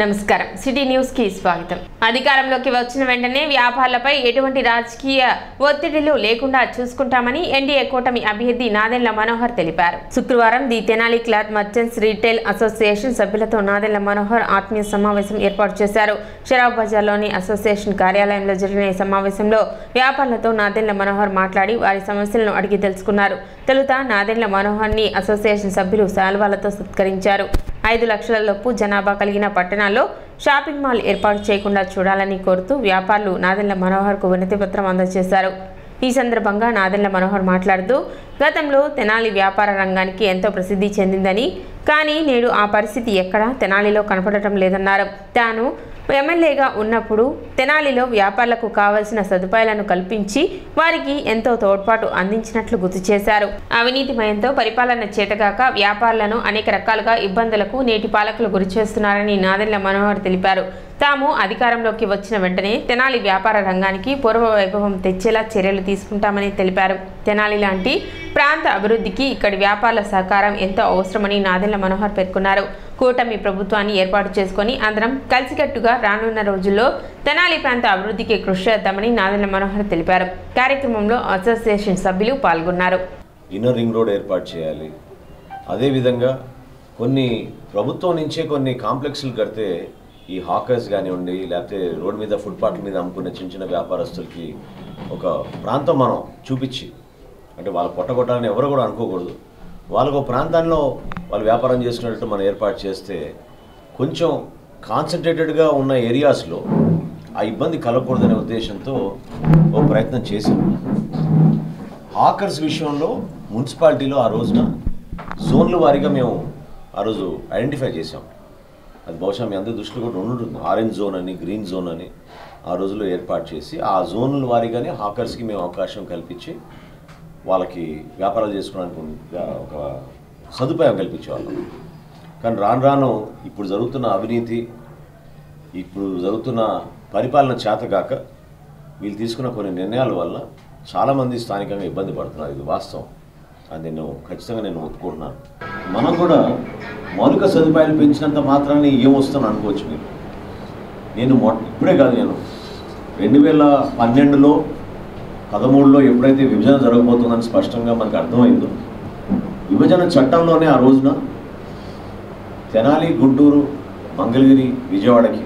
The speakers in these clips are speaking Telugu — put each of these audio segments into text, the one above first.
నమస్కారం సిటీ న్యూస్ కి స్వాగతం. అధికారంలోకి వచ్చిన వెంటనే వ్యాపారులపై ఎటువంటి రాజకీయ ఒత్తిడిలు లేకుండా చూసుకుంటామని ఎన్డీఏ కూటమి అభ్యర్థి నాదెండ్ల మనోహర్ తెలిపారు. శుక్రవారం the Tenali cloth merchants retail association సభ్యులతో నాదెండ్ల మనోహర్ ఆత్మీయ సమావేశం ఏర్పాటు చేశారు. షరాబ్ బజార్లోని అసోసియేషన్ కార్యాలయంలో జరిగిన ఈ సమావేశంలో వ్యాపారులతో నాదెండ్ల మనోహర్ మాట్లాడి వారి సమస్యలను అడిగి తెలుసుకున్నారు. తొలుత నాదెండ్ల మనోహర్ని అసోసియేషన్ సభ్యులు శాల్వాలతో సత్కరించారు. 5 లక్షల లోపు జనాభా కలిగిన పట్టణాల్లో షాపింగ్ మాల్ ఏర్పాటు చేయకుండా చూడాలని కోరుతూ వ్యాపారులు నాదెండ్ల మనోహర్కు వినతి పత్రం అందజేశారు. ఈ సందర్భంగా నాదెండ్ల మనోహర్ మాట్లాడుతూ గతంలో తెనాలి వ్యాపార రంగానికి ఎంతో ప్రసిద్ధి చెందిందని, కానీ నేడు ఆ పరిస్థితి ఎక్కడా తెనాలిలో కనపడటం లేదన్నారు. తాను ఎమ్మెల్యేగా ఉన్నప్పుడు తెనాలిలో వ్యాపారులకు కావలసిన సదుపాయాలను కల్పించి వారికి ఎంతో తోడ్పాటు అందించినట్లు గుర్తు చేశారు. అవినీతిమయంతో పరిపాలన చేతగాక వ్యాపారులను అనేక రకాలుగా ఇబ్బందులకు నేటి పాలకులు గురిచేస్తున్నారని నాదెండ్ల మనోహర్ తెలిపారు. తాము అధికారంలోకి వచ్చిన వెంటనే తెనాలి వ్యాపార రంగానికి పూర్వ వైభవం తెచ్చేలా చర్యలు తీసుకుంటామని తెలిపారు. తెనాలి లాంటి ప్రాంత అభివృద్ధికి ఇక్కడి వ్యాపారుల సహకారం ఎంతో అవసరమని నాదెండ్ల మనోహర్ పేర్కొన్నారు. కూటమి ప్రభుత్వాన్ని ఏర్పాటు చేసుకుని అందరం కలిసికట్టుగా రానున్న రోజుల్లో తెనాలి ప్రాంత అభివృద్ధికి కృషి చేద్దామని నాదెండ్ల మనోహర్ తెలిపారు. కార్యక్రమంలో అసోసియేషన్ సభ్యులు పాల్గొన్నారు. ఇన్నర్ రింగ్ రోడ్ ఏర్పాటు చేయాలి. అదేవిధంగా కొన్ని ప్రభుత్వం నుంచే కొన్ని కాంప్లెక్స్లు కడితే ఈ హాకర్స్ కానివ్వండి, లేకపోతే రోడ్ మీద ఫుట్పాత్ల మీద అమ్ముకునే చిన్న చిన్న వ్యాపారస్తులకి ఒక ప్రాంతం మనం చూపించి, అంటే వాళ్ళు కొట్టగొట్టాలని ఎవరు కూడా అనుకోకూడదు, వాళ్ళకు ప్రాంతాల్లో వాళ్ళు వ్యాపారం చేసుకునేటట్టు మనం ఏర్పాటు చేస్తే కొంచెం కాన్సన్ట్రేటెడ్గా ఉన్న ఏరియాస్లో ఆ ఇబ్బంది కలగకూడదనే ఉద్దేశంతో ఓ ప్రయత్నం చేశాం. హాకర్స్ విషయంలో మున్సిపాలిటీలో ఆ రోజున జోన్ల వారీగా మేము ఆ రోజు ఐడెంటిఫై చేసాం. అది బహుశా మీ అందరి దృష్టిలో కూడా ఉంటుంది. ఆరెంజ్ జోన్ అని, గ్రీన్ జోన్ అని ఆ రోజుల్లో ఏర్పాటు చేసి ఆ జోన్ల వారీగానే హాకర్స్కి మేము అవకాశం కల్పించి వాళ్ళకి వ్యాపారాలు చేసుకోవడానికి ఒక సదుపాయం కల్పించేవాళ్ళం. కానీ రాను రాను ఇప్పుడు జరుగుతున్న అవినీతి, ఇప్పుడు జరుగుతున్న పరిపాలన చేతగాక వీళ్ళు తీసుకున్న కొన్ని నిర్ణయాల వల్ల చాలామంది స్థానికంగా ఇబ్బంది పడుతున్నారు. ఇది వాస్తవం. అది ఖచ్చితంగా నేను ఒప్పుకుంటున్నాను. మనం కూడా మౌలిక సదుపాయాలు పెంచినంత మాత్రాన్ని ఏమొస్తుందని అనుకోవచ్చు మీరు. నేను ఇప్పుడే కాదు, నేను 2012లో 13లో ఎప్పుడైతే విభజన జరగబోతుందని స్పష్టంగా మనకు అర్థమైందో, విభజన చట్టంలోనే ఆ రోజున తెనాలి, గుంటూరు, మంగళగిరి, విజయవాడకి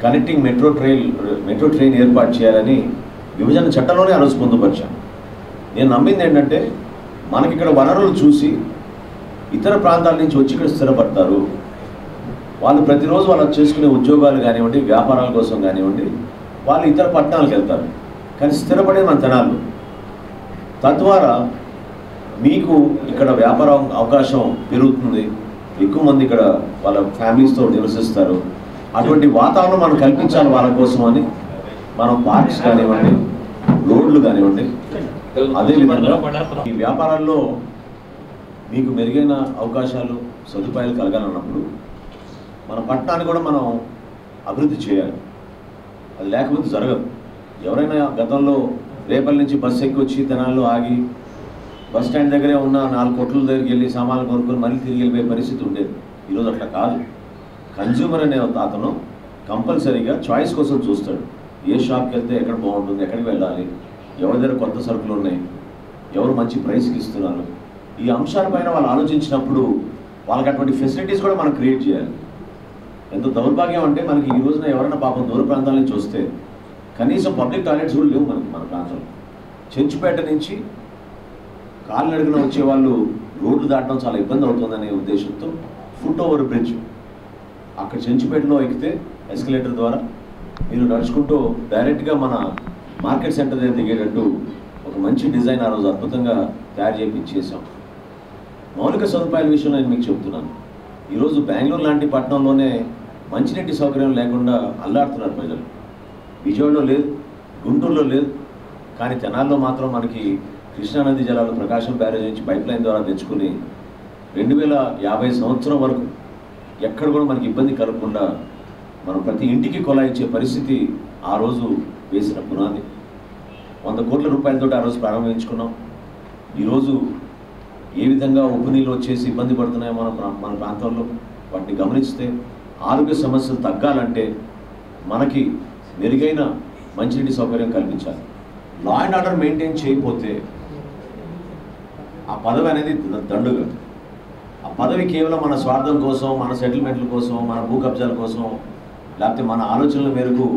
కనెక్టింగ్ మెట్రో ట్రైన్ ఏర్పాటు చేయాలని విభజన చట్టంలోనే ఆ రోజు పొందుపరిచాను. నేను నమ్మింది ఏంటంటే, మనకి ఇక్కడ వనరులు చూసి ఇతర ప్రాంతాల నుంచి వచ్చి ఇక్కడ స్థిరపడతారు. వాళ్ళు ప్రతిరోజు వాళ్ళు చేసుకునే ఉద్యోగాలు కానివ్వండి, వ్యాపారాల కోసం కానివ్వండి, వాళ్ళు ఇతర పట్టణాలకు వెళ్తారు. కానీ స్థిరపడే మన తెనాలు, తద్వారా మీకు ఇక్కడ వ్యాపారం అవకాశం పెరుగుతుంది, ఎక్కువ మంది ఇక్కడ వాళ్ళ ఫ్యామిలీస్తో నివసిస్తారు. అటువంటి వాతావరణం మనం కల్పించాలి వాళ్ళ కోసం అని మనం పార్క్స్ కానివ్వండి, రోడ్లు కానివ్వండి, అదేవిధంగా ఈ వ్యాపారాల్లో మీకు మెరుగైన అవకాశాలు, సదుపాయాలు కలగాలన్నప్పుడు మన పట్టణాన్ని కూడా మనం అభివృద్ధి చేయాలి. అది లేకపోతే జరగదు. ఎవరైనా గతంలో రేపల్లి నుంచి బస్సు ఎక్కి వచ్చి తెనాల్లో ఆగి బస్ స్టాండ్ దగ్గరే ఉన్న 4 కొట్ల దగ్గరికి వెళ్ళి సామాన్లు కొనుక్కొని మళ్ళీ తిరిగి వెళ్ళిపోయే పరిస్థితి ఉండేది. ఈరోజు అట్లా కాదు. కన్జ్యూమర్ అనే అతను కంపల్సరీగా చాయిస్ కోసం చూస్తాడు. ఏ షాప్కి వెళ్తే ఎక్కడ బాగుంటుంది, ఎక్కడికి వెళ్ళాలి, ఎవరి దగ్గర కొత్త సరుకులు ఉన్నాయి, ఎవరు మంచి ప్రైస్కి ఇస్తున్నారు, ఈ అంశాలపైన వాళ్ళు ఆలోచించినప్పుడు వాళ్ళకి అటువంటి ఫెసిలిటీస్ కూడా మనం క్రియేట్ చేయాలి. ఎంత దౌర్భాగ్యం అంటే, మనకి ఈ రోజున ఎవరైనా పాపం దూర ప్రాంతాల నుంచి వస్తే కనీసం పబ్లిక్ టాయిలెట్స్ కూడా లేవు మన ప్రాంతంలో. చెంచుపేట నుంచి కాలినడకన వచ్చే వాళ్ళు రోడ్లు దాటడం చాలా ఇబ్బంది అవుతుందనే ఉద్దేశంతో ఫుట్ ఓవర్ బ్రిడ్జ్ అక్కడ చెంచుపేటలో ఎక్కితే ఎస్కలేటర్ ద్వారా మీరు నడుచుకుంటూ డైరెక్ట్గా మన మార్కెట్ సెంటర్ దగ్గర దిగేటట్టు ఒక మంచి డిజైన్ ఆ రోజు అద్భుతంగా తయారు చేయించేసాం. మౌలిక సదుపాయాల విషయంలో నేను మీకు చెప్తున్నాను. ఈరోజు బెంగళూరు లాంటి పట్టణంలోనే మంచినీటి సౌకర్యం లేకుండా అల్లాడుతున్నారు ప్రజలు. విజయవాడలో లేదు, గుంటూరులో లేదు, కానీ తెనాల్లో మాత్రం మనకి కృష్ణానది జలాలు ప్రకాశం బ్యారేజ్ నుంచి పైప్ లైన్ ద్వారా తెచ్చుకుని 2050 సంవత్సరం వరకు ఎక్కడ కూడా మనకి ఇబ్బంది కలగకుండా మనం ప్రతి ఇంటికి కొలాయించే పరిస్థితి ఆ రోజు వేసిన పునాది. 100 కోట్ల రూపాయలతో ఆ రోజు ప్రారంభించుకున్నాం. ఈరోజు ఏ విధంగా ఉప్పు నీళ్ళు వచ్చేసి ఇబ్బంది పడుతున్నాయో మన ప్రాంతాల్లో వాటిని గమనిస్తే ఆరోగ్య సమస్యలు తగ్గాలంటే మనకి మెరుగైన మంచినీటి సౌకర్యం కల్పించాలి. లా అండ్ ఆర్డర్ మెయింటైన్ చేయకపోతే ఆ పదవి అనేది దండుగా. ఆ పదవి కేవలం మన స్వార్థం కోసం, మన సెటిల్మెంట్ల కోసం, మన భూ కబ్జాల కోసం, లేకపోతే మన ఆలోచనల మేరకు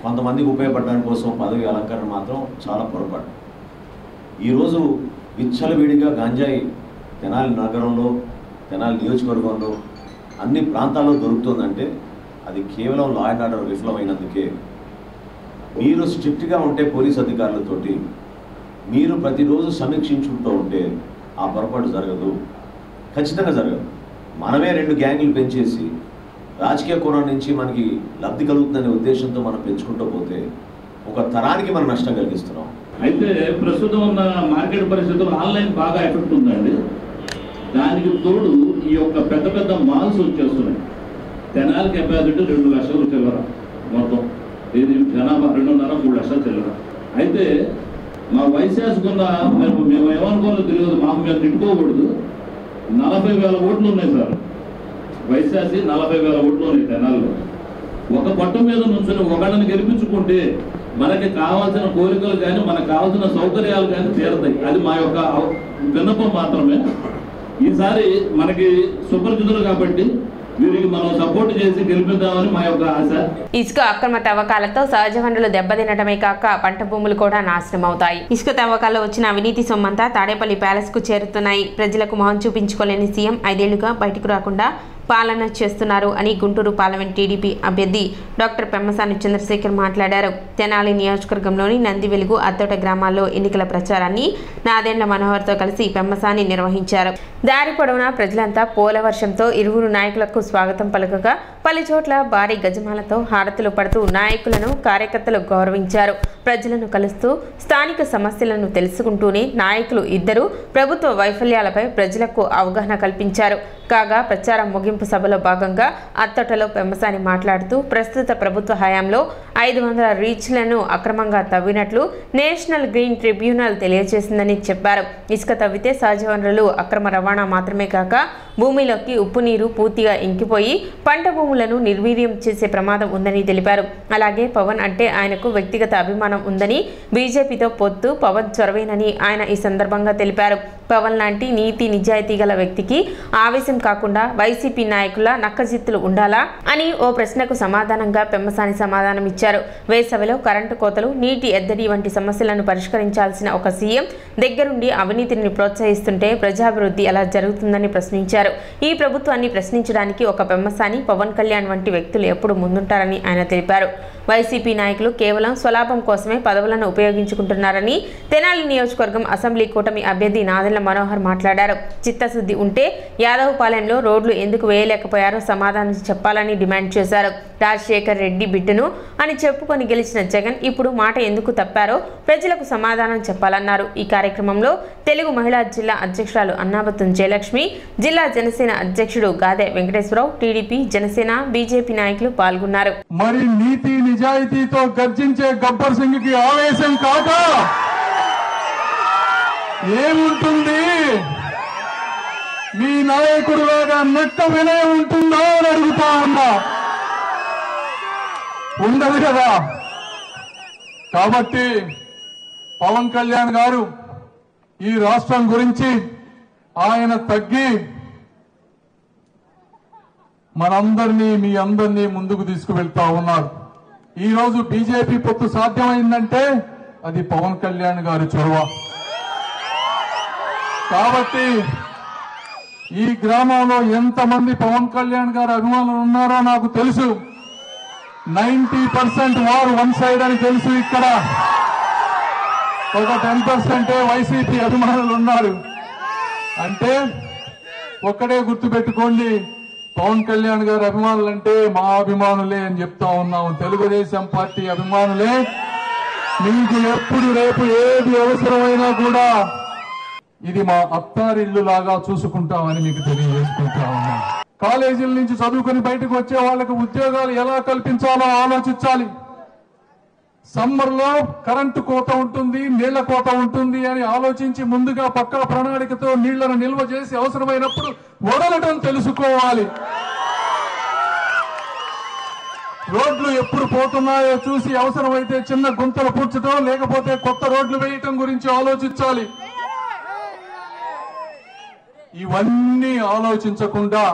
కొంతమందికి ఉపయోగపడడానికి కోసం పదవి అలంకరణ మాత్రం చాలా పొరపాటు. ఈరోజు విచ్చలవిడిగా గంజాయి తెనాలి నగరంలో, తెనాలి నియోజకవర్గంలో అన్ని ప్రాంతాల్లో దొరుకుతుందంటే అది కేవలం లా అండ్ ఆర్డర్ విఫలమైనందుకే. మీరు స్ట్రిక్ట్గా ఉంటే పోలీస్ అధికారులతోటి మీరు ప్రతిరోజు సమీక్షించుకుంటూ ఉంటే ఆ పొరపాటు జరగదు, ఖచ్చితంగా జరగదు. మనమే 2 గ్యాంగులు పెంచేసి రాజకీయ కోణం నుంచి మనకి లబ్ధి కలుగుతుందనే ఉద్దేశంతో మనం పెంచుకుంటూ పోతే ఒక తరానికి మనం నష్టం కలిగిస్తున్నాం. అయితే ప్రస్తుతం ఉన్న మార్కెట్ పరిస్థితుల్లో ఆన్లైన్ బాగా ఎఫెక్ట్ ఉందండి. దానికి తోడు ఈ యొక్క పెద్ద పెద్ద మాల్స్ వచ్చేస్తున్నాయి. తెనాలి కెపాసిటీ 2 లక్షలు చిల్లర, మొత్తం ఇది జనాభా 2.5-3 లక్షలు చిల్లర. అయితే మా వైశాసుకున్న మేము ఏమనుకోవాలో తెలియదు, మాకు మేము తిట్టుకోకూడదు. 40,000 ఓట్లు ఉన్నాయి సార్. వైశాసి 40,000 ఓట్లు ఉన్నాయి తెనాల్లో. ఒక పట్టు మీద నుంచుని ఒకళ్ళని గెలిపించుకుంటే మనకి కావాల్సిన కోరికలు కానీ మనకు కావాల్సిన సౌకర్యాలు కానీ తీరతాయి. అది మా యొక్క విన్నపం మాత్రమే. ఈసారి మనకి సుపరిచితులు కాబట్టి వీరికి మనం సపోర్ట్ చేసి గెలిపిద్దామని మా యొక్క ఆశ. ఇసుక అక్రమ తవ్వకాలతో సహజ వనరులు దెబ్బతినటమే కాక పంట భూములు కూడా నాశనం అవుతాయి. ఇసుక తవ్వకాల్లో వచ్చిన అవినీతి సొమ్మంతా తాడేపల్లి ప్యాలెస్ కు చేరుతున్నాయి. ప్రజలకు మొహం చూపించుకోలేని సీఎం 5 ఏళ్లుగా బయటకు రాకుండా పాలన చేస్తున్నారు అని గుంటూరు పార్లమెంట్ టీడీపీ అభ్యర్థి డాక్టర్ పెమ్మసాని చంద్రశేఖర్ మాట్లాడారు. తెనాలి నియోజకవర్గంలోని నంది వెలుగు, అత్తోట గ్రామాల్లో ఎన్నికల ప్రచారాన్ని నాదెండ్ల మనోహర్తో కలిసి పెమ్మసాని నిర్వహించారు. దారి పొడవునా ప్రజలంతా పోలవర్షంతో ఇరువురు నాయకులకు స్వాగతం పలుకగా పలు చోట్ల భారీ గజమాలతో హారతులు పడుతూ నాయకులను, కార్యకర్తలు గౌరవించారు. ప్రజలను కలుస్తూ స్థానిక సమస్యలను తెలుసుకుంటూనే నాయకులు ఇద్దరు ప్రభుత్వ వైఫల్యాలపై ప్రజలకు అవగాహన కల్పించారు. కాగా ప్రచారం ముగింపు సభలో భాగంగా అత్తోటలో పెమ్మసాని మాట్లాడుతూ ప్రస్తుత ప్రభుత్వ హయాంలో 500 రీచ్లను అక్రమంగా తవ్వినట్లు నేషనల్ గ్రీన్ ట్రిబ్యునల్ తెలియజేసిందని చెప్పారు. ఇసుక తవ్వితే సహజ వనరులు అక్రమ రవాణా మాత్రమే కాక భూమిలోకి ఉప్పు నీరు పూర్తిగా ఇంకిపోయి పంట భూములను నిర్వీర్యం చేసే ప్రమాదం ఉందని తెలిపారు. అలాగే పవన్ అంటే ఆయనకు వ్యక్తిగత అభిమానం ఉందని, బీజేపీతో పొత్తు పవన్ చొరవేనని ఆయన ఈ సందర్భంగా తెలిపారు. పవన్ లాంటి నీతి నిజాయితీ గల వ్యక్తికి ఆవేశం కాకుండా వైసీపీ నాయకుల నక్కజిత్తులు ఉండాలా అని ఓ ప్రశ్నకు సమాధానంగా పెమ్మసాని సమాధానం ఇచ్చారు. వేసవిలో కరెంటు కోతలు, నీటి ఎద్దడి వంటి సమస్యలను పరిష్కరించాల్సిన ఒక సీఎం దగ్గరుండి అవినీతిని ప్రోత్సహిస్తుంటే ప్రజాభివృద్ధి ఎలా జరుగుతుందని ప్రశ్నించారు. ఈ ప్రభుత్వాన్ని ప్రశ్నించడానికి ఒక పెమ్మసాని, పవన్ కళ్యాణ్ వంటి వ్యక్తులు ఎప్పుడు ముందుంటారని ఆయన తెలిపారు. వైసీపీ నాయకులు కేవలం స్వలాభం కోసమే పదవులను ఉపయోగించుకుంటున్నారని తెనాలి నియోజకవర్గం అసెంబ్లీ కూటమి అభ్యర్థి నాదెండ్ల మనోహర్ మాట్లాడారు. చిత్తశుద్ధి ఉంటే యాదవపాలెంలో రోడ్లు ఎందుకు వేయలేకపోయారో సమాధానం చెప్పాలని డిమాండ్ చేశారు. రాజశేఖర్ రెడ్డి బిడ్డను అని చెప్పుకొని గెలిచిన జగన్ ఇప్పుడు మాట ఎందుకు తప్పారో ప్రజలకు సమాధానం చెప్పాలన్నారు. ఈ కార్యక్రమంలో తెలుగు మహిళా జిల్లా అధ్యక్షురాలు అన్నాబత్తుం జయలక్ష్మి, జిల్లా జనసేన అధ్యక్షుడు గాదె వెంకటేశ్వరరావు, టీడీపీ, జనసేన, బీజేపీ నాయకులు పాల్గొన్నారు. మరి నీతి నిజాయితీతో గర్జించే గబ్బర్ సింగ్ కి ఆవేశం కాక ఏముంటుంది? మీ నాయకుడు లాగా నక్క వినయం ఉంటుందా అని అడుగుతా ఉన్నా. ఉండదు కదా. కాబట్టి పవన్ కళ్యాణ్ గారు ఈ రాష్ట్రం గురించి ఆయన తగ్గి మనందరినీ, మీ అందరినీ ముందుకు తీసుకువెళ్తా ఉన్నారు. ఈ రోజు బీజేపీ పొత్తు సాధ్యమైందంటే అది పవన్ కళ్యాణ్ గారి చొరవ. కాబట్టి ఈ గ్రామంలో ఎంతమంది పవన్ కళ్యాణ్ గారి అభిమానులు ఉన్నారో నాకు తెలుసు. 90% వారు వన్ సైడ్ అని తెలుసు. ఇక్కడ ఒక 10% వైసీపీ అభిమానులు ఉన్నారు. అంటే ఒక్కడే గుర్తుపెట్టుకోండి, పవన్ కళ్యాణ్ గారి అభిమానులంటే మా అభిమానులే అని చెప్తా ఉన్నాము. తెలుగుదేశం పార్టీ అభిమానులే. మీకు ఎప్పుడు రేపు ఏది అవసరమైనా కూడా ఇది మా అత్తారిల్లు లాగా చూసుకుంటామని మీకు తెలియజేసుకుంటా ఉన్నాం. కాలేజీల నుంచి చదువుకుని బయటకు వచ్చే వాళ్ళకు ఉద్యోగాలు ఎలా కల్పించాలో ఆలోచించాలి. సమ్మర్ లో కరెంటు కోత ఉంటుంది, నీళ్ల కోత ఉంటుంది అని ఆలోచించి ముందుగా పక్కా ప్రణాళికతో నీళ్లను నిల్వ చేసి అవసరమైనప్పుడు వదలటం తెలుసుకోవాలి. రోడ్లు ఎప్పుడు పోతున్నాయో చూసి అవసరమైతే చిన్న గుంతలు పూడ్చడం, లేకపోతే కొత్త రోడ్లు వేయటం గురించి ఆలోచించాలి. ఇవన్నీ ఆలోచించకుండా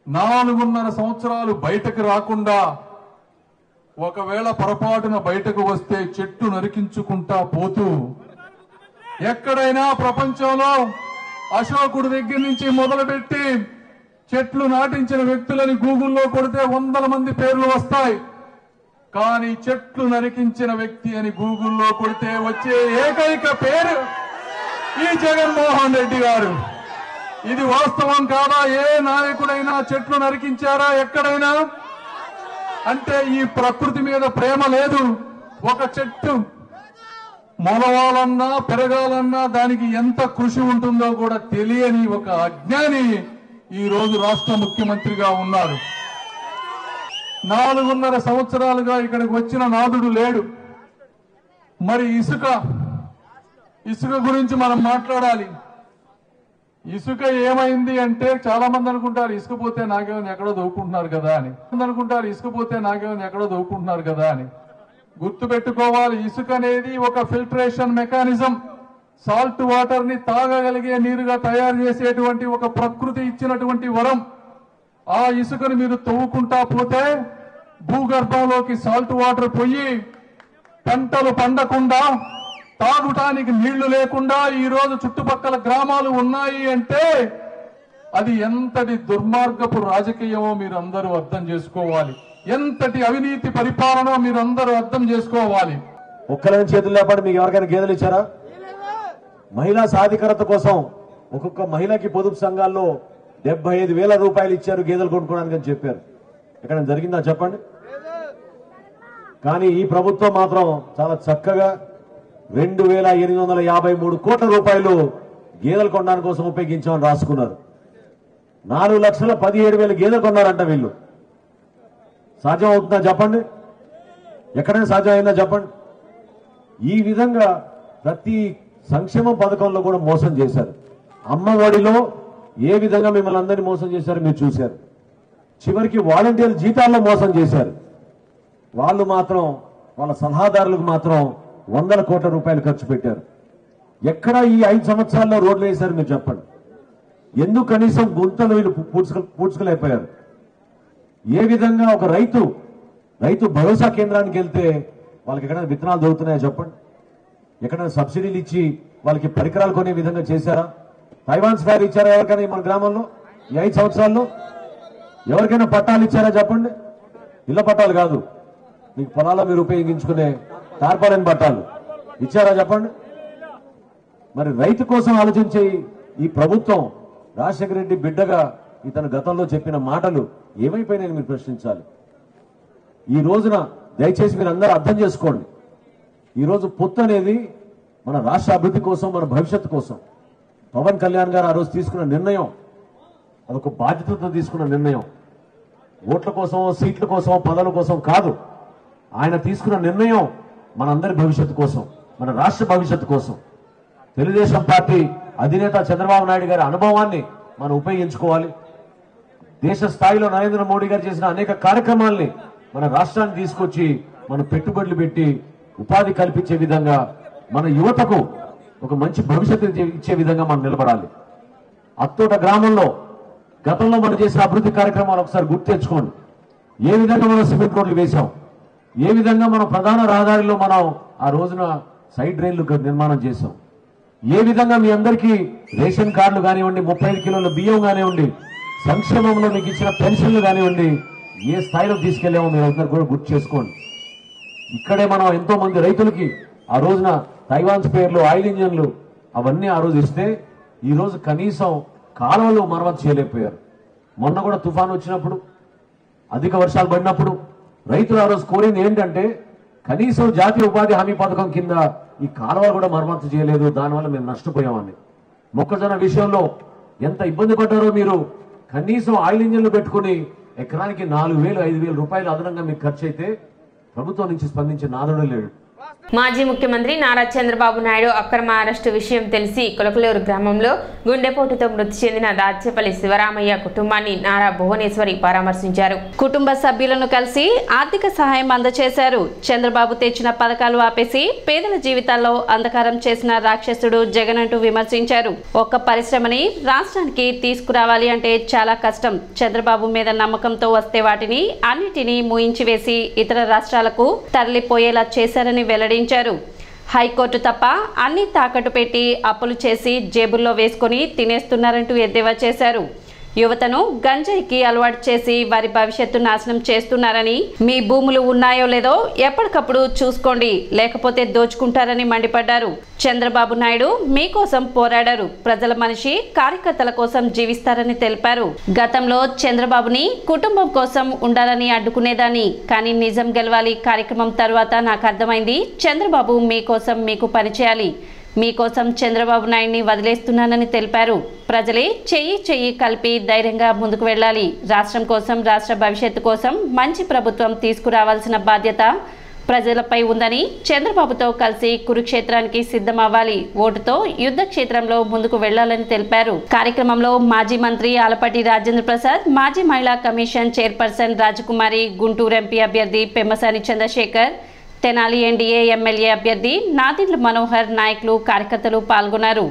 4.5 సంవత్సరాలు బయటకు రాకుండా, ఒకవేళ పొరపాటున బయటకు వస్తే చెట్టు నరికించుకుంటా పోతూ, ఎక్కడైనా ప్రపంచంలో అశోకుడి దగ్గర నుంచి మొదలుపెట్టి చెట్లు నాటించిన వ్యక్తులని గూగుల్లో కొడితే 100 మంది పేర్లు వస్తాయి. కానీ చెట్లు నరికించిన వ్యక్తి అని గూగుల్లో కొడితే వచ్చే ఏకైక పేరు ఈ జగన్మోహన్ రెడ్డి గారు. ఇది వాస్తవం కాదా? ఏ నాయకుడైనా చెట్లు నరికించారా ఎక్కడైనా? అంటే ఈ ప్రకృతి మీద ప్రేమ లేదు. ఒక చెట్టు మొలవాలన్నా పెరగాలన్నా దానికి ఎంత కృషి ఉంటుందో కూడా తెలియని ఒక అజ్ఞాని ఈ రోజు రాష్ట్ర ముఖ్యమంత్రిగా ఉన్నారు. 4.5 సంవత్సరాలుగా ఇక్కడికి వచ్చిన నాదుడు లేడు. మరి ఇసుక గురించి మనం మాట్లాడాలి. ఇసుక ఏమైంది అంటే చాలా మంది అనుకుంటారు ఇసుక పోతే నాకేమైనా ఎక్కడో దవ్వుకుంటున్నారు కదా అని. గుర్తుపెట్టుకోవాలి, ఇసుక అనేది ఒక ఫిల్టరేషన్ మెకానిజం. సాల్ట్ వాటర్ ని తాగగలిగే నీరుగా తయారు చేసేటువంటి ఒక ప్రకృతి ఇచ్చినటువంటి వరం. ఆ ఇసుకను మీరు తవ్వుకుంటా పోతే భూగర్భంలోకి సాల్ట్ వాటర్ పోయి పంటలు పండకుండా, తాగుటానికి నీళ్లు లేకుండా ఈ రోజు చుట్టుపక్కల గ్రామాలు ఉన్నాయి అంటే అది ఎంతటి దుర్మార్గపు రాజకీయమో మీరు అందరూ అర్థం చేసుకోవాలి. ఎంతటి అవినీతి పరిపాలన మీరు అందరూ అర్థం చేసుకోవాలి. ఒక్కలని చేతులు లేపాడు. మీకు ఎవరికైనా గేదెలు ఇచ్చారా? మహిళా సాధికారత కోసం ఒక్కొక్క మహిళకి పొదుపు సంఘాల్లో 75,000 రూపాయలు ఇచ్చారు గేదెలు కొనుక్కోవడానికి అని చెప్పారు. ఎక్కడ జరిగిందా చెప్పండి? కానీ ఈ ప్రభుత్వం మాత్రం చాలా చక్కగా 2,853 కోట్ల రూపాయలు గేదెలు కొనడానికి కోసం ఉపయోగించామని రాసుకున్నారు. 4,17,000 గేదెలు కొన్నారంట వీళ్ళు. సాధ్యం అవుతుందా చెప్పండి? ఎక్కడైనా సాధ్యం అయిందా చెప్పండి? ఈ విధంగా ప్రతి సంక్షేమ పథకంలో కూడా మోసం చేశారు. అమ్మఒడిలో ఏ విధంగా మిమ్మల్ని అందరినీ మోసం చేశారు మీరు చూశారు. చివరికి వాలంటీర్ల జీతాల్లో మోసం చేశారు. వాళ్ళు మాత్రం వాళ్ళ సలహాదారులకు మాత్రం 100 కోట్ల రూపాయలు ఖర్చు పెట్టారు. ఎక్కడ ఈ 5 సంవత్సరాల్లో రోడ్లు వేశారు మీరు చెప్పండి? ఎందుకు కనీసం గుంతలు వీళ్ళు పూడ్చుకోలేకపోయారు? ఏ విధంగా ఒక రైతు భరోసా కేంద్రానికి వెళ్తే వాళ్ళకి ఎక్కడైనా విత్తనాలు దొరుకుతున్నాయా చెప్పండి? ఎక్కడైనా సబ్సిడీలు ఇచ్చి వాళ్ళకి పరికరాలు కొనే విధంగా చేశారా? తైవాన్ స్క్వేర్ ఇచ్చారా ఎవరికైనా మన గ్రామంలో? ఈ 5 సంవత్సరాల్లో ఎవరికైనా పట్టాలు ఇచ్చారా చెప్పండి? ఇళ్ల పట్టాలు కాదు, మీకు పొలాల్లో మీరు ఉపయోగించుకునే టార్పాలిన్ పట్టాలు ఇచ్చారా చెప్పండి? మరి రైతు కోసం ఆలోచించే ఈ ప్రభుత్వం రాజశేఖర రెడ్డి బిడ్డగా ఇతను గతంలో చెప్పిన మాటలు ఏమైపోయినాయని మీరు ప్రశ్నించాలి. ఈ రోజున దయచేసి మీరు అందరూ అర్థం చేసుకోండి. ఈ రోజు పొత్తు అనేది మన రాష్ట్ర అభివృద్ధి కోసం, మన భవిష్యత్తు కోసం. పవన్ కళ్యాణ్ గారు ఆ రోజు తీసుకున్న నిర్ణయం అదొక బాధ్యతతో తీసుకున్న నిర్ణయం. ఓట్ల కోసమో సీట్ల కోసమో పదవుల కోసం కాదు. ఆయన తీసుకున్న నిర్ణయం మనందరి భవిష్యత్తు కోసం, మన రాష్ట్ర భవిష్యత్తు కోసం. తెలుగుదేశం పార్టీ అధినేత చంద్రబాబు నాయుడు గారి అనుభవాన్ని మనం ఉపయోగించుకోవాలి. దేశ స్థాయిలో నరేంద్ర మోడీ గారు చేసిన అనేక కార్యక్రమాల్ని మన రాష్ట్రాన్ని తీసుకొచ్చి మనం పెట్టుబడులు పెట్టి ఉపాధి కల్పించే విధంగా, మన యువతకు ఒక మంచి భవిష్యత్తు ఇచ్చే విధంగా మనం నిలబడాలి. అత్తోట గ్రామంలో గతంలో మనం చేసిన అభివృద్ధి కార్యక్రమాలు ఒకసారి గుర్తు తెచ్చుకోండి. ఏ విధంగా మనం సిమెంట్ రోడ్లు వేశాం, ఏ విధంగా మనం ప్రధాన రహదారిలో మనం ఆ రోజున సైడ్ రైళ్లు నిర్మాణం చేశాం, ఏ విధంగా మీ అందరికీ రేషన్ కార్డులు కానివ్వండి, 35 కిలోల బియ్యం కానివ్వండి, సంక్షేమంలో మీకు ఇచ్చిన పెన్షన్లు కానివ్వండి, ఏ స్థాయిలో తీసుకెళ్లామో మీరు అందరూ కూడా గుర్తు చేసుకోండి. ఇక్కడే మనం ఎంతో మంది రైతులకి ఆ రోజున తైవాన్స్ పేర్లు, ఆయిల్ ఇంజన్లు అవన్నీ ఆ రోజు ఇస్తే ఈ రోజు కనీసం కాలువలు మరమ్మతు చేయలేకపోయారు. మొన్న కూడా తుఫాను వచ్చినప్పుడు, అధిక వర్షాలు పడినప్పుడు రైతులు ఆ రోజు కోరింది ఏంటంటే కనీసం జాతీయ ఉపాధి హామీ పథకం కింద ఈ కాలువలు కూడా మరమ్మతు చేయలేదు, దానివల్ల మేము నష్టపోయామని. మొక్కజొన్న విషయంలో ఎంత ఇబ్బంది పడ్డారో మీరు. కనీసం ఆయిల్ ఇంజన్లు పెట్టుకుని ఎకరానికి 4,000, 5,000 రూపాయలు అదనంగా మీకు ఖర్చు అయితే ప్రభుత్వం నుంచి స్పందించే నాదుడు లేడు. మాజీ ముఖ్యమంత్రి నారా చంద్రబాబు నాయుడు అక్రమ అరెస్టు విషయం తెలిసి కొలకలూరు గ్రామంలో గుండెపోటుతో మృతి చెందిన దాచేపల్లి శివరామయ్య కుటుంబాన్ని నారా భువనేశ్వరి పరామర్శించారు. కుటుంబ సభ్యులను కలిసి ఆర్థిక సహాయం అందజేశారు. చంద్రబాబు తెచ్చిన పథకాలు ఆపేసి పేదల జీవితాల్లో అంధకారం చేసిన రాక్షసుడు జగన్ అంటూ విమర్శించారు. ఒక్క పరిశ్రమని రాష్ట్రానికి తీసుకురావాలి అంటే చాలా కష్టం. చంద్రబాబు మీద నమ్మకంతో వస్తే వాటిని అన్నిటినీ మూయించి వేసి ఇతర రాష్ట్రాలకు తరలిపోయేలా చేశారని వెల్లడించారు. హైకోర్టు తప్ప అన్ని తాకట్టు పెట్టి అప్పులు చేసి జేబుల్లో వేసుకొని తినేస్తున్నారంటూ ఎద్దేవా చేశారు. యువతను గంజాయికి అలవాటు చేసి వారి భవిష్యత్తు నాశనం చేస్తున్నారని, మీ భూములు ఉన్నాయో లేదో ఎప్పటికప్పుడు చూసుకోండి, లేకపోతే దోచుకుంటారని మండిపడ్డారు. చంద్రబాబు నాయుడు మీకోసం పోరాడారు, ప్రజల మనిషి, కార్యకర్తల కోసం జీవిస్తారని తెలిపారు. గతంలో చంద్రబాబుని కుటుంబం కోసం ఉండాలని అడ్డుకునేదాన్ని, కానీ నిజం గెలవాలి కార్యక్రమం తర్వాత నాకు అర్థమైంది చంద్రబాబు మీకోసం మీకు పనిచేయాలి, మీకోసం చంద్రబాబు నాయుడిని వదిలేస్తున్నానని తెలిపారు. ప్రజలే చెయ్యి కలిపి ధైర్యంగా ముందుకు వెళ్ళాలి. రాష్ట్రం కోసం, రాష్ట్ర భవిష్యత్తు కోసం మంచి ప్రభుత్వం తీసుకురావాల్సిన బాధ్యత ప్రజలపై ఉందని, చంద్రబాబుతో కలిసి కురుక్షేత్రానికి సిద్ధమవ్వాలి, ఓటుతో యుద్ధ క్షేత్రంలో ముందుకు వెళ్లాలని తెలిపారు. కార్యక్రమంలో మాజీ మంత్రి ఆలపాటి రాజేంద్ర ప్రసాద్, మాజీ మహిళా కమిషన్ చైర్పర్సన్ రాజకుమారి, గుంటూరు ఎంపీ అభ్యర్థి పెమ్మసాని చంద్రశేఖర్, తెనాలి ఎన్డీఏ ఎమ్మెల్యే అభ్యర్థి నాదెండ్ల మనోహర్, నాయకులు, కార్యకర్తలు పాల్గొన్నారు.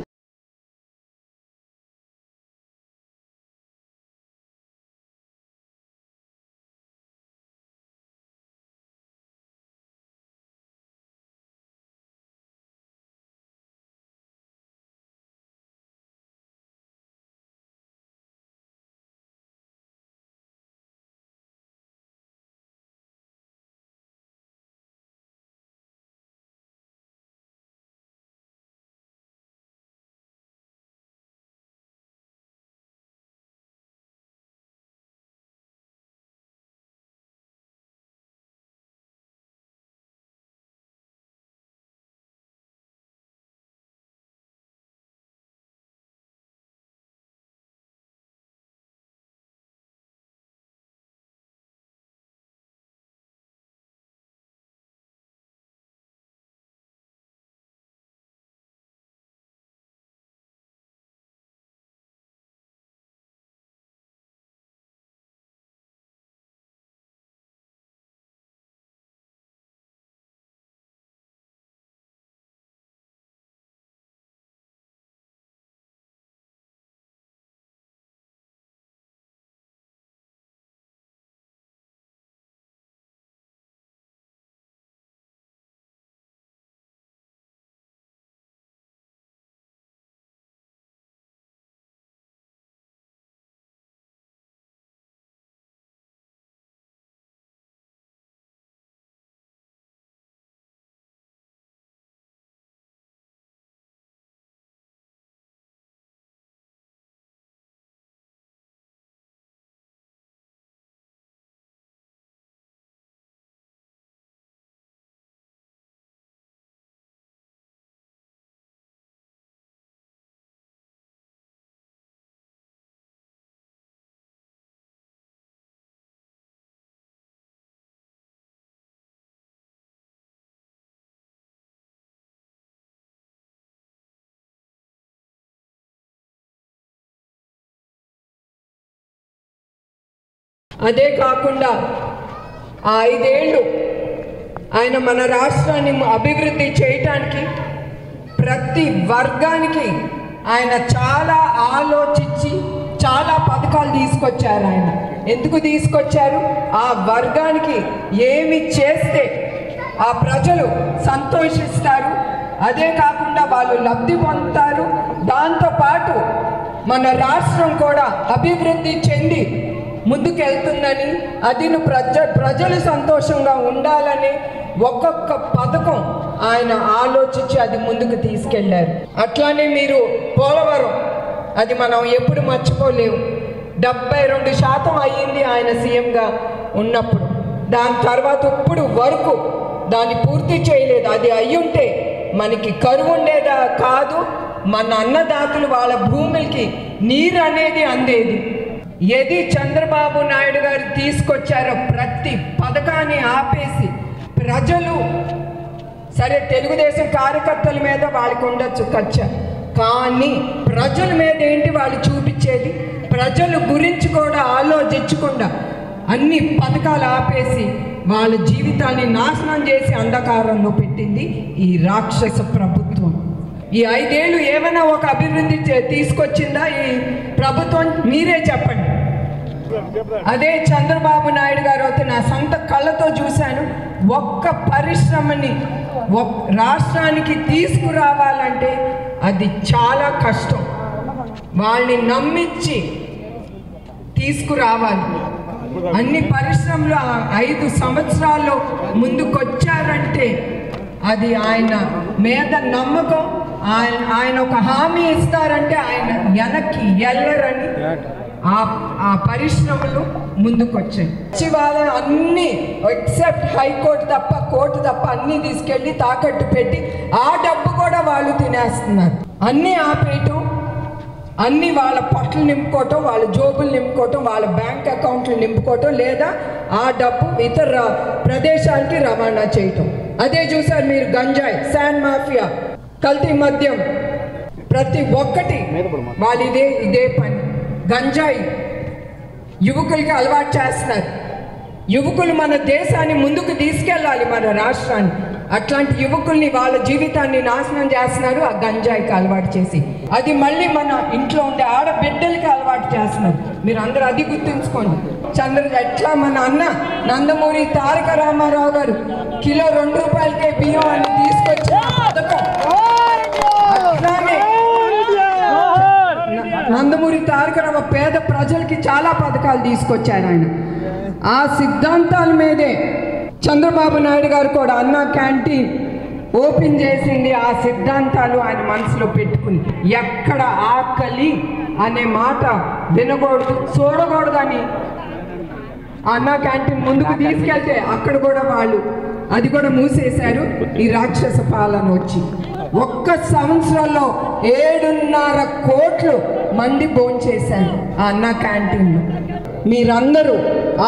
అదే కాకుండా 5 ఏళ్ళు ఆయన మన రాష్ట్రాన్ని అభివృద్ధి చేయడానికి ప్రతి వర్గానికి ఆయన చాలా ఆలోచించి చాలా పథకాలు తీసుకొచ్చారు. ఆయన ఎందుకు తీసుకొచ్చారు? ఆ వర్గానికి ఏమి చేస్తే ఆ ప్రజలు సంతోషిస్తారు, అదే కాకుండా వాళ్ళు లబ్ధి పొందుతారు, దాంతోపాటు మన రాష్ట్రం కూడా అభివృద్ధి చెంది ముందుకెళ్తుందని, అది ప్రజలు సంతోషంగా ఉండాలని ఒక్కొక్క పథకం ఆయన ఆలోచించి అది ముందుకు తీసుకెళ్లారు. అట్లానే మీరు పోలవరం, అది మనం ఎప్పుడు మర్చిపోలేము. 72% అయ్యింది ఆయన సీఎంగా ఉన్నప్పుడు. దాని తర్వాత ఇప్పుడు వరకు దాన్ని పూర్తి చేయలేదు. అది అయ్యుంటే మనకి కరువు ఉండేదా కాదు, మన అన్నదాతలు వాళ్ళ భూములకి నీరు అనేది అందేది. ఏది చంద్రబాబు నాయుడు గారు తీసుకొచ్చారో ప్రతి పథకాన్ని ఆపేసి ప్రజలు సరే తెలుగుదేశం కార్యకర్తల మీద వాళ్ళకి ఉండొచ్చు కచ్చ, కానీ ప్రజల మీద ఏంటి వాళ్ళు చూపించేది? ప్రజల గురించి కూడా ఆలోచించకుండా అన్ని పథకాలు ఆపేసి వాళ్ళ జీవితాన్ని నాశనం చేసి అంధకారంలో పెట్టింది ఈ రాక్షస ప్రభుత్వం. ఈ 5 ఏళ్ళు ఏమైనా ఒక అభివృద్ధి తీసుకొచ్చిందా ఈ ప్రభుత్వం? మీరే చెప్పండి. అదే చంద్రబాబు నాయుడు గారు అయితే నా సొంత కళ్ళతో చూశాను. ఒక్క పరిశ్రమని రాష్ట్రానికి తీసుకురావాలంటే అది చాలా కష్టం. వాళ్ళని నమ్మించి తీసుకురావాలి. అన్ని పరిశ్రమలు 5 సంవత్సరాల్లో ముందుకొచ్చారంటే అది ఆయన మీద నమ్మకం. ఆయన ఒక హామీ ఇస్తారంటే ఆయన వెనక్కి వెళ్ళరని ఆ పరిశ్రమలు ముందుకొచ్చాయి. సచివాలయం అన్ని ఎక్సెప్ట్ హైకోర్టు తప్ప, కోర్టు తప్ప అన్నీ తీసుకెళ్ళి తాకట్టు పెట్టి ఆ డబ్బు కూడా వాళ్ళు తినేస్తున్నారు. అన్నీ ఆపేయటం, అన్నీ వాళ్ళ పొట్టలు నింపుకోవటం, వాళ్ళ జోబులు నింపుకోవటం, వాళ్ళ బ్యాంక్ అకౌంట్లు నింపుకోవటం, లేదా ఆ డబ్బు ఇతర ప్రదేశాలకి రవాణా చేయటం. అదే చూసారు మీరు, గంజాయి, శాండ్ మాఫియా, కల్తీ మద్యం, ప్రతి ఒక్కటి వాళ్ళు ఇదే పని. గంజాయి యువకులకి అలవాటు చేస్తున్నారు. యువకులు మన దేశాన్ని ముందుకు తీసుకెళ్ళాలి, మన రాష్ట్రాన్ని. అట్లాంటి యువకుల్ని వాళ్ళ జీవితాన్ని నాశనం చేస్తున్నారు ఆ గంజాయికి అలవాటు చేసి. అది మళ్ళీ మన ఇంట్లో ఉండే ఆడబిడ్డలకి అలవాటు చేస్తున్నారు. మీరు అందరూ అది గుర్తుంచుకోండి. ఎట్లా మన అన్న నందమూరి తారక రామారావు గారు కిలో 2 రూపాయలకే బియ్యం అని తీసుకొచ్చిన పథకం, అట్లానే నందమూరి తారక రామ పేద ప్రజలకి చాలా పథకాలు తీసుకొచ్చారు ఆయన. ఆ సిద్ధాంతాల మీదే చంద్రబాబు నాయుడు గారు కూడా అన్నా క్యాంటీన్ ఓపెన్ చేసింది. ఆ సిద్ధాంతాలు ఆయన మనసులో పెట్టుకుని ఎక్కడ ఆకలి అనే మాట వినకూడదు, చూడకూడదని అన్నా క్యాంటీన్ ముందుకు తీసుకెళ్తే అక్కడ కూడా వాళ్ళు అది కూడా మూసేశారు. ఈ రాక్షస పాలన వచ్చి ఒక్క సంవత్సరంలో 7.5 కోట్లు మంది భోంచేశారు ఆ అన్నా క్యాంటీన్లో. మీరందరూ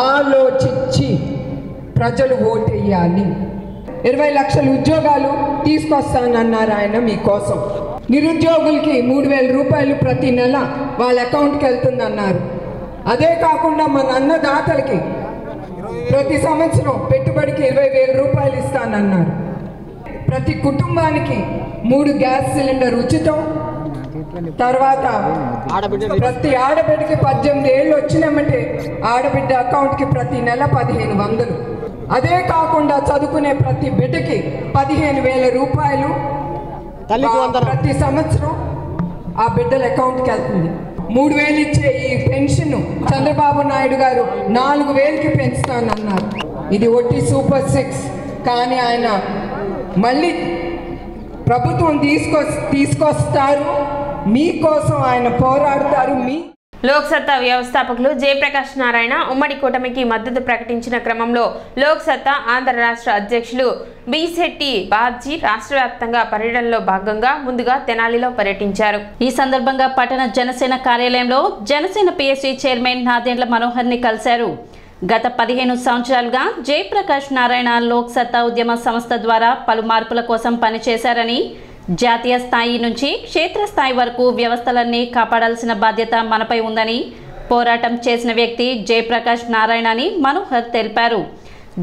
ఆలోచించి ప్రజలు ఓటేయాలి. 20 లక్షల ఉద్యోగాలు తీసుకొస్తానన్నారు ఆయన మీకోసం. నిరుద్యోగులకి 3,000 రూపాయలు ప్రతి నెల వాళ్ళ అకౌంట్కి వెళ్తుందన్నారు. అదే కాకుండా మన అన్నదాతలకి ప్రతి సంవత్సరం పెట్టుబడికి 20,000 రూపాయలు ఇస్తానన్నారు. ప్రతి కుటుంబానికి 3 గ్యాస్ సిలిండర్ ఉచితం. తర్వాత ప్రతి ఆడబిడ్డకి 18 ఏళ్ళు వచ్చినామంటే ఆడబిడ్డ అకౌంట్కి ప్రతి నెల 1,500. అదే కాకుండా చదువుకునే ప్రతి బిడ్డకి 15,000 రూపాయలు ప్రతి సంవత్సరం ఆ బిడ్డల అకౌంట్కి వెళ్తుంది. 3,000 ఇచ్చే ఈ పెన్షన్ చంద్రబాబు నాయుడు గారు 4,000కి పెంచుతానన్నారు. ఇది ఒట్టి సూపర్ 6. కానీ ఆయన మళ్ళీ ప్రభుత్వం తీసుకొస్తారు, మీకోసం ఆయన పోరాడతారు. లోక్ సత్తా వ్యవస్థాపకులు జయప్రకాష్ నారాయణ ఉమ్మడి కూటమికి మద్దతు ప్రకటించిన క్రమంలో లోక్ సత్తా ఆంధ్ర రాష్ట్ర అధ్యక్షులు బిశెట్టి బాబ్జీ రాష్ట్ర వ్యాప్తంగా పర్యటనలో భాగంగా ముందుగా తెనాలిలో పర్యటించారు. ఈ సందర్భంగా పట్టణ జనసేన కార్యాలయంలో జనసేన పిఎస్సి చైర్మన్ నాదెండ్ల మనోహర్ని కలిశారు. గత 15 సంవత్సరాలుగా జయప్రకాష్ నారాయణ లోక్ సత్తా ఉద్యమ సంస్థ ద్వారా పలు మార్పుల కోసం పనిచేశారని, జాతీయ స్థాయి నుంచి క్షేత్రస్థాయి వరకు వ్యవస్థలన్నీ కాపాడాల్సిన బాధ్యత మనపై ఉందని, పోరాటం చేసిన వ్యక్తి జయప్రకాష్ నారాయణ అని మనోహర్ తెలిపారు.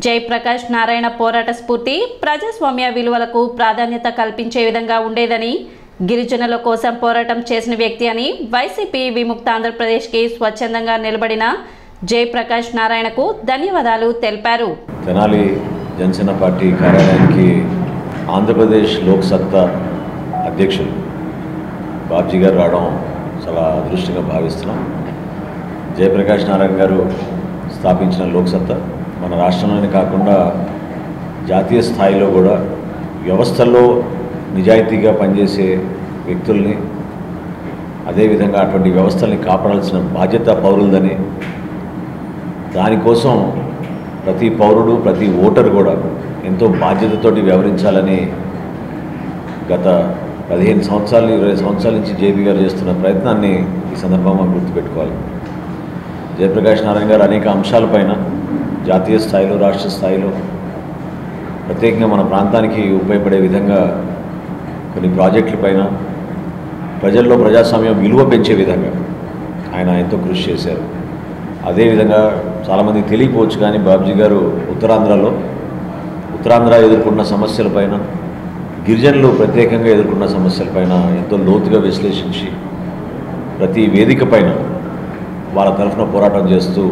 జయప్రకాష్ నారాయణ పోరాట స్ఫూర్తి ప్రజాస్వామ్య విలువలకు ప్రాధాన్యత కల్పించే విధంగా ఉండేదని, గిరిజనుల కోసం పోరాటం చేసిన వ్యక్తి అని, వైసీపీ విముక్త ఆంధ్రప్రదేశ్కి స్వచ్ఛందంగా నిలబడిన జయప్రకాష్ నారాయణకు ధన్యవాదాలు తెలిపారు. తెనాలి జనసేన పార్టీ కార్యాలయానికి ఆంధ్రప్రదేశ్ లోక్ సత్తా అధ్యక్షులు బాబ్జీ గారు రావడం చాలా అదృష్టంగా భావిస్తున్నాం. జయప్రకాష్ నారాయణ గారు స్థాపించిన లోక్ సత్తా మన రాష్ట్రంలోనే కాకుండా జాతీయ స్థాయిలో కూడా వ్యవస్థల్లో నిజాయితీగా పనిచేసే వ్యక్తుల్ని, అదేవిధంగా అటువంటి వ్యవస్థల్ని కాపాడాల్సిన బాధ్యత పౌరులదని, దానికోసం ప్రతి పౌరుడు, ప్రతి ఓటరు కూడా ఎంతో బాధ్యతతోటి వ్యవహరించాలని గత 15 సంవత్సరాలు 20 సంవత్సరాల నుంచి జేపీ గారు చేస్తున్న ప్రయత్నాన్ని ఈ సందర్భంగా గుర్తుపెట్టుకోవాలి. జయప్రకాష్ నారాయణ గారు అనేక అంశాలపైన జాతీయ స్థాయిలో, రాష్ట్ర స్థాయిలో ప్రత్యేకంగా మన ప్రాంతానికి ఉపయోగపడే విధంగా కొన్ని ప్రాజెక్టులపైన ప్రజల్లో ప్రజాస్వామ్యం విలువ పెంచే విధంగా ఆయన ఎంతో కృషి చేశారు. అదేవిధంగా చాలామందికి తెలియకపోవచ్చు కానీ బాబ్జీ గారు ఉత్తరాంధ్ర ఎదుర్కొన్న సమస్యలపైన, గిరిజనులు ప్రత్యేకంగా ఎదుర్కొన్న సమస్యలపైన ఎంతో లోతుగా విశ్లేషించి ప్రతి వేదిక పైన వాళ్ళ తరఫున పోరాటం చేస్తూ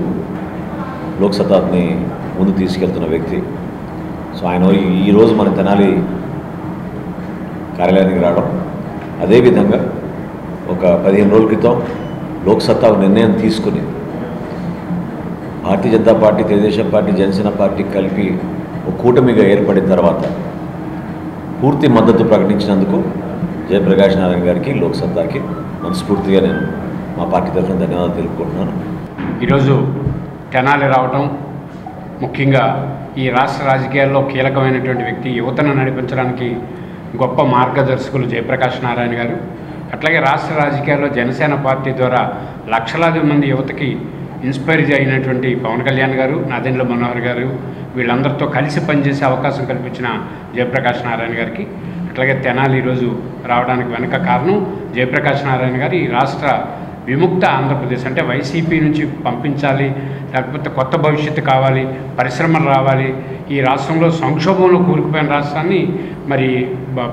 లోక్సత్తాని ముందు తీసుకెళ్తున్న వ్యక్తి. సో ఆయన ఈరోజు మన తెనాలి కార్యాలయానికి రావడం, అదేవిధంగా ఒక 15 రోజుల క్రితం లోక్సత్తా నిర్ణయం తీసుకుని Bharatiya Janata party, Telugu Desam party, Janasena party కలిపి ఒక కూటమిగా ఏర్పడిన తర్వాత పూర్తి మద్దతు ప్రకటించినందుకు జయప్రకాష్ నారాయణ గారికి, లోక్సత్తాకి మనస్ఫూర్తిగా నేను మా పార్టీ తరఫున ధన్యవాదాలు తెలుపుకుంటున్నాను. ఈరోజు తెనాలి రావటం, ముఖ్యంగా ఈ రాష్ట్ర రాజకీయాల్లో కీలకమైనటువంటి వ్యక్తి, యువతను నడిపించడానికి గొప్ప మార్గదర్శకులు జయప్రకాష్ నారాయణ గారు. అట్లాగే రాష్ట్ర రాజకీయాల్లో జనసేన పార్టీ ద్వారా లక్షలాది మంది యువతకి ఇన్స్పైర్ అయినటువంటి పవన్ కళ్యాణ్ గారు, నాదెండ్ల మనోహర్ గారు, వీళ్ళందరితో కలిసి పనిచేసే అవకాశం కల్పించిన జయప్రకాష్ నారాయణ గారికి, అట్లాగే తెనాలి ఈరోజు రావడానికి వెనక కారణం జయప్రకాష్ నారాయణ గారు. ఈ రాష్ట్ర విముక్త ఆంధ్రప్రదేశ్ అంటే వైసీపీ నుంచి పంపించాలి, లేకపోతే కొత్త భవిష్యత్తు కావాలి, పరిశ్రమలు రావాలి, ఈ రాష్ట్రంలో సంక్షోభంలో కూరుకుపోయిన రాష్ట్రాన్ని మరి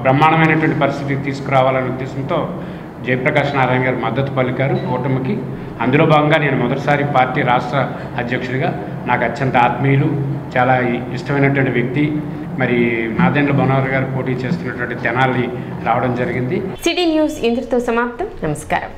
బ్రహ్మాండమైనటువంటి పరిస్థితికి తీసుకురావాలనే ఉద్దేశంతో జయప్రకాష్ నారాయణ గారు మద్దతు పలికారు కూటమికి. అందులో భాగంగా నేను మొదటిసారి పార్టీ రాష్ట్ర అధ్యక్షుడిగా, నాకు అత్యంత ఆత్మీయులు, చాలా ఇష్టమైనటువంటి వ్యక్తి మరి నాదెండ్ల మనోహర్ గారు పోటీ చేస్తున్నటువంటి తెనాలి రావడం జరిగింది. సిటీ న్యూస్ ఇంతటితో సమాప్తం. నమస్కారం.